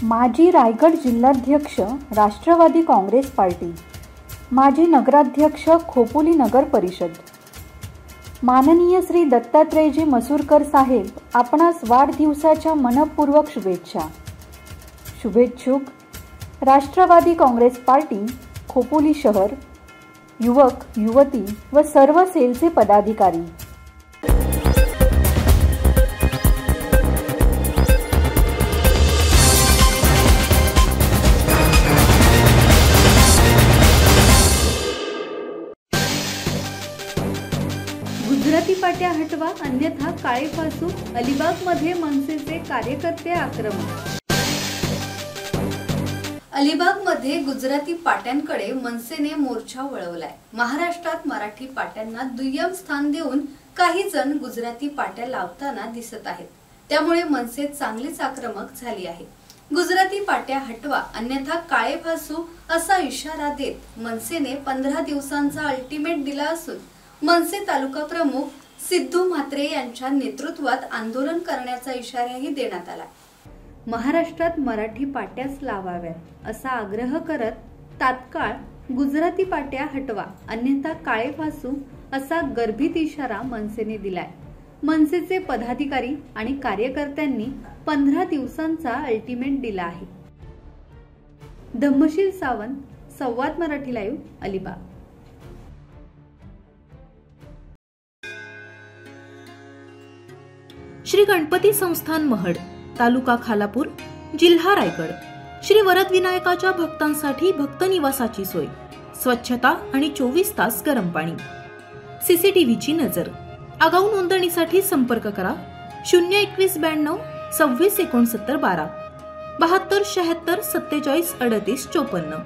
माजी रायगड जिल्हाध्यक्ष राष्ट्रवादी काँग्रेस पार्टी, माजी नगराध्यक्ष खोपोली नगर परिषद। माननीय श्री दत्तात्रेयजी मसूरकर साहेब आपणास वाढदिवसाच्या मनपूर्वक शुभेच्छा। शुभेच्छुक राष्ट्रवादी काँग्रेस पार्टी खोपोली शहर, युवक युवती व सर्व सेलचे पदाधिकारी। गुजराती पाट्या हटवा अन्यथा काळे फासू। अलिबागमध्ये मनसेचे कार्यकर्ते आक्रमक। अलिबागमध्ये गुजराती पाट्यांकडे मनसेने मोर्चा वळवलाय। महाराष्ट्रात मराठी पाट्यांना दुय्यम स्थान देऊन काही जण गुजराती पाट्या लावताना दिसत आहेत। त्यामुळे मनसे चांगलीच आक्रमक झाली आहे। गुजराती पाट्या हटवा अन्यथा काळे फासू असा इशारा देत मनसेने 15 दिवसांचा अल्टिमेट दिला असून मनसे तालुका प्रमुख सिद्धू म्हात्रे यांच्या नेतृत्वात आंदोलन करण्याचा इशाराही देण्यात आला। महाराष्ट्रात मराठी पाट्याच लावाव्यात असा आग्रह करत तात्काळ गुजराती पाट्या हटवा अन्यथा काळे फासू असा गर्भित इशारा मनसेने दिलाय। मनसेचे पदाधिकारी आणि कार्यकर्त्यांनी 15 दिवसांचा अल्टिमेट दिला आहे। धम्मशील सावंत, संवाद मराठी लाईव्ह, अलिबाग। श्री गणपती संस्थान महड, तालुका खालापूर, जिल्हा रायगड। श्री वरद विनायकाच्या भक्तांसाठी भक्त निवासाची सोय, स्वच्छता आणि 24 तास गरम पाणी, सीसीटीव्हीची नजर। आगाऊ नोंदणीसाठी संपर्क करा 021 92 26 69 12 72 76 47 38 54।